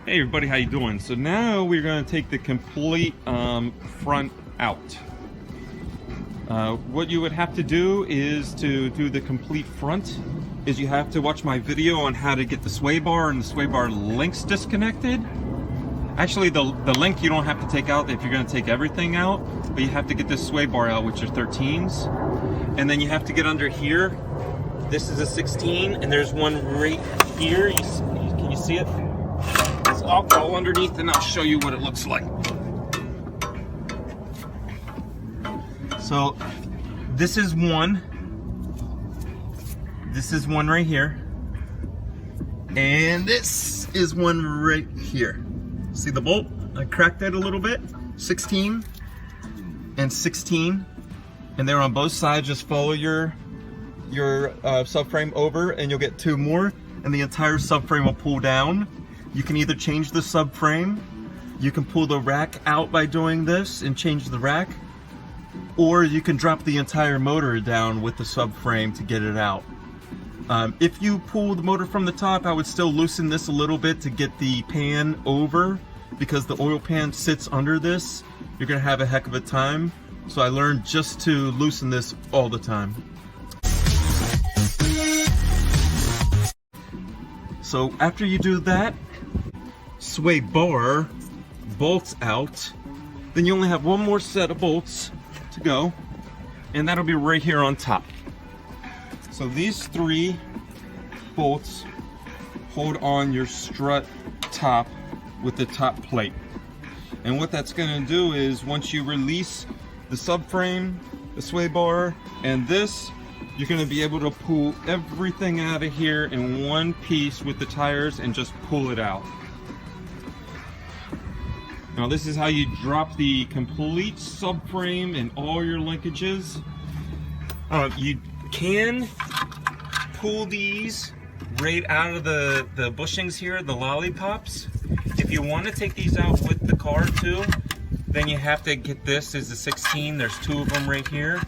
Hey everybody, how you doing? So now we're going to take the complete front out. What you would have to do is to do the complete front is you have to watch my video on how to get the sway bar and the sway bar links disconnected. Actually, the link you don't have to take out if you're going to take everything out, but you have to get this sway bar out, which are 13s. And then you have to get under here. This is a 16, and there's one right here. Can you see it? I'll go underneath and I'll show you what it looks like. So this is one. This is one right here. And this is one right here. See the bolt? I cracked that a little bit. 16 and 16. And they're on both sides. Just follow your subframe over and you'll get two more. And the entire subframe will pull down. You can either change the subframe, you can pull the rack out by doing this and change the rack, or you can drop the entire motor down with the subframe to get it out. If you pull the motor from the top, I would still loosen this a little bit to get the pan over, because the oil pan sits under this. You're gonna have a heck of a time. So I learned just to loosen this all the time. So after you do that, sway bar bolts out, then you only have one more set of bolts to go, and that'll be right here on top. So these three bolts hold on your strut top with the top plate, and what that's going to do is once you release the subframe, the sway bar, and this, you're going to be able to pull everything out of here in one piece with the tires and just pull it out. Now this is how you drop the complete subframe and all your linkages. You can pull these right out of the bushings here, the lollipops. If you want to take these out with the car too, then you have to get this as a 16. There's two of them right here.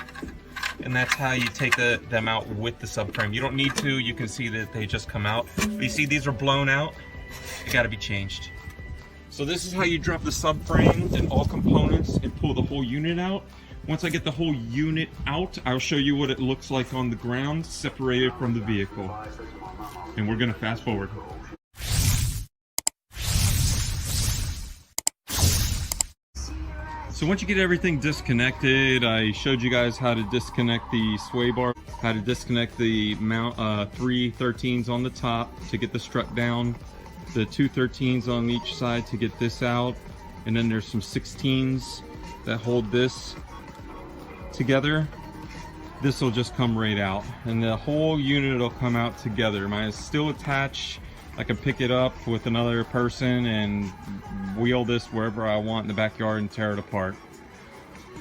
And that's how you take them out with the subframe. You don't need to, you can see that they just come out. But you see these are blown out, they gotta be changed. So this is how you drop the subframe and all components and pull the whole unit out. Once I get the whole unit out, I'll show you what it looks like on the ground, separated from the vehicle. And we're gonna fast forward. So once you get everything disconnected, I showed you guys how to disconnect the sway bar, how to disconnect the mount, 3 13s on the top to get the strut down, the 2 13s on each side to get this out, and then there's some 16s that hold this together. This will just come right out, and the whole unit will come out together. Mine is still attached. I can pick it up with another person and wheel this wherever I want in the backyard and tear it apart.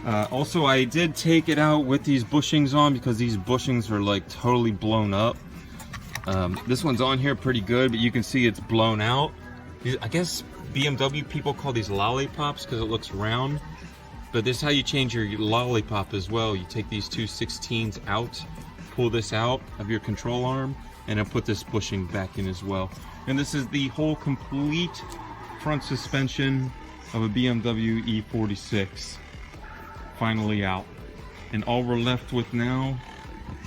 Also, I did take it out with these bushings on because these bushings are like totally blown up. This one's on here pretty good, but you can see it's blown out. I guess BMW people call these lollipops because it looks round. But this is how you change your lollipop as well. You take these two 16s out, pull this out of your control arm, and then put this bushing back in as well. And this is the whole complete front suspension of a BMW E46 finally out. And all we're left with now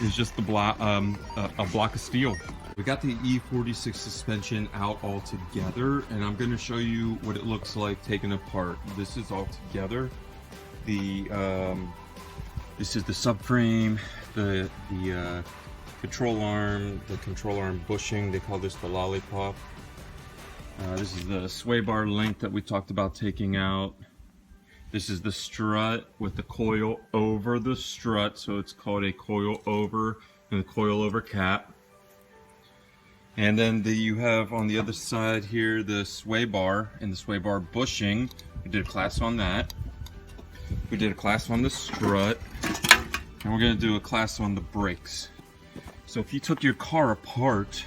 is just the a block of steel. We got the E46 suspension out all together, and I'm going to show you what it looks like taken apart. This is all together. This is the subframe, the control arm bushing, they call this the lollipop. This is the sway bar link that we talked about taking out. This is the strut with the coil over the strut, so it's called a coil over and a coil over cap. And then you have on the other side here the sway bar and the sway bar bushing. We did a class on that. We did a class on the strut, and we're going to do a class on the brakes. So if you took your car apart,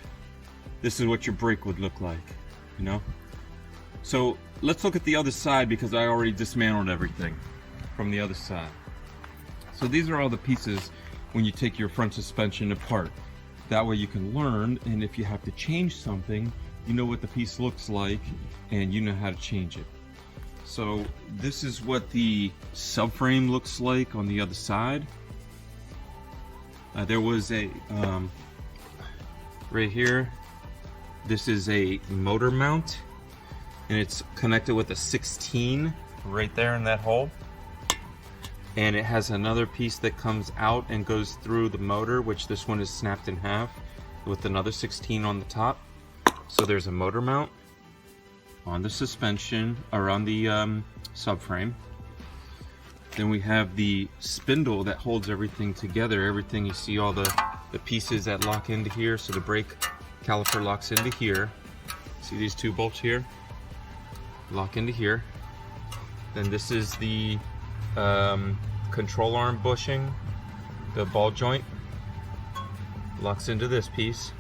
this is what your brake would look like, you know? So let's look at the other side because I already dismantled everything from the other side. So these are all the pieces when you take your front suspension apart. That way you can learn, and if you have to change something, you know what the piece looks like, and you know how to change it. So this is what the subframe looks like on the other side. There was a right here, this is a motor mount, and it's connected with a 16 right there in that hole, and it has another piece that comes out and goes through the motor, which this one is snapped in half with another 16 on the top. So there's a motor mount on the suspension, or on the subframe. Then we have the spindle that holds everything together. Everything, you see all the pieces that lock into here. So the brake caliper locks into here. See these two bolts here? Lock into here. Then this is the control arm bushing. The ball joint locks into this piece.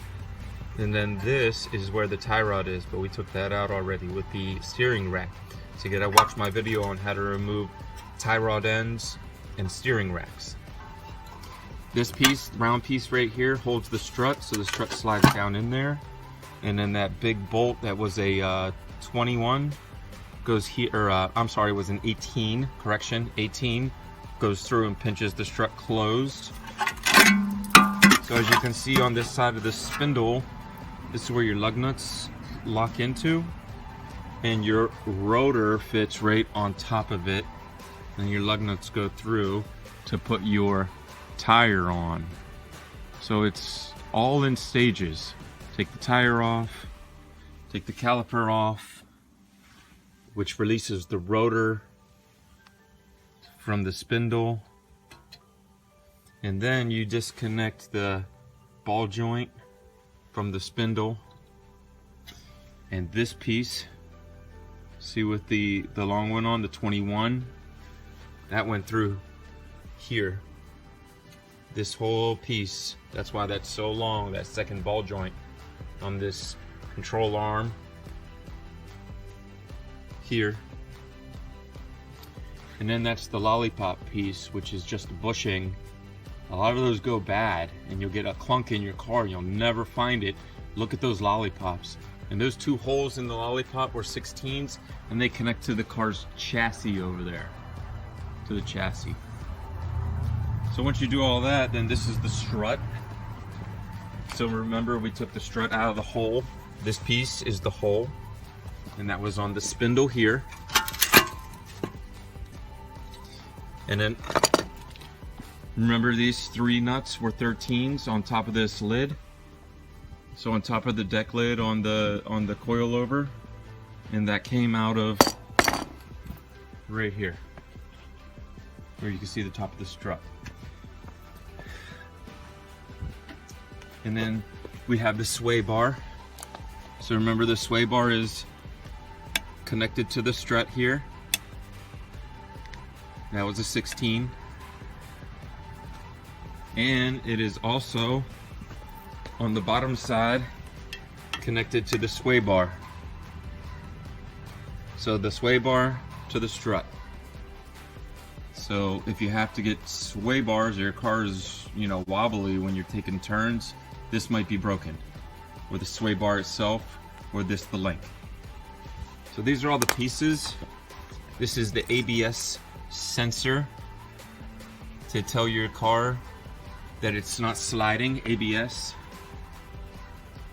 And then this is where the tie rod is, but we took that out already with the steering rack. So you gotta watch my video on how to remove tie rod ends and steering racks. This piece, round piece right here, holds the strut, so the strut slides down in there. And then that big bolt that was a 21 goes here, or I'm sorry, it was an 18, correction, 18, goes through and pinches the strut closed. So as you can see on this side of the spindle, this is where your lug nuts lock into, and your rotor fits right on top of it, and your lug nuts go through to put your tire on. So it's all in stages. Take the tire off, take the caliper off, which releases the rotor from the spindle, and then you disconnect the ball joint from the spindle. And this piece, see with the long one on, the 21, that went through here. This whole piece, that's why that's so long, that second ball joint on this control arm here. And then that's the lollipop piece, which is just the bushing. A lot of those go bad, and you'll get a clunk in your car. You'll never find it. Look at those lollipops. And those two holes in the lollipop were 16s, and they connect to the car's chassis over there, to the chassis. So once you do all that, then this is the strut. So remember, we took the strut out of the hole. This piece is the hole, and that was on the spindle here. And then remember, these three nuts were 13s on top of this lid. So on top of the deck lid on the coilover, and that came out of right here, where you can see the top of the strut. And then we have the sway bar. So remember, the sway bar is connected to the strut here. That was a 16. And it is also on the bottom side connected to the sway bar. So the sway bar to the strut. So if you have to get sway bars, or your car is, you know, wobbly when you're taking turns, this might be broken, or the sway bar itself, or the link. So these are all the pieces. This is the ABS sensor to tell your car that it's not sliding, ABS.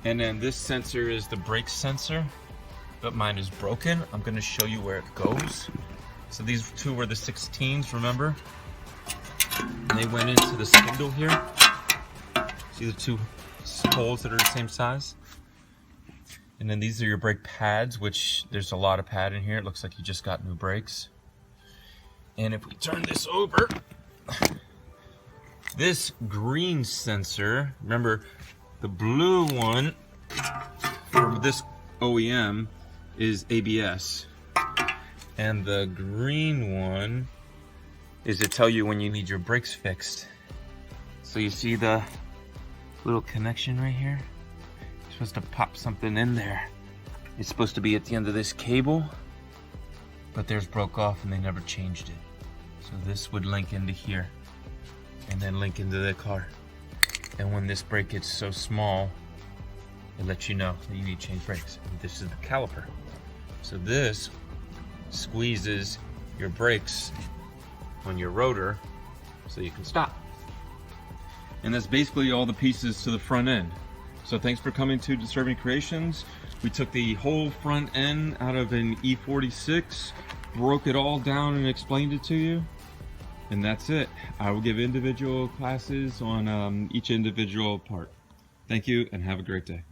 And then this sensor is the brake sensor, but mine is broken. I'm gonna show you where it goes. So these two were the 16s, remember? And they went into the spindle here. See the two holes that are the same size? And then these are your brake pads, which there's a lot of pad in here. It looks like you just got new brakes. And if we turn this over, this green sensor, remember the blue one from this OEM is ABS, and the green one is to tell you when you need your brakes fixed. So you see the little connection right here? You're supposed to pop something in there. It's supposed to be at the end of this cable, but theirs broke off and they never changed it. So this would link into here and then link into the car. And when this brake gets so small, it lets you know that you need to change brakes. And this is the caliper. So this squeezes your brakes on your rotor so you can stop. And that's basically all the pieces to the front end. So thanks for coming to Disturbing Creations. We took the whole front end out of an E46, broke it all down and explained it to you. And that's it. I will give individual classes on each individual part. Thank you and have a great day.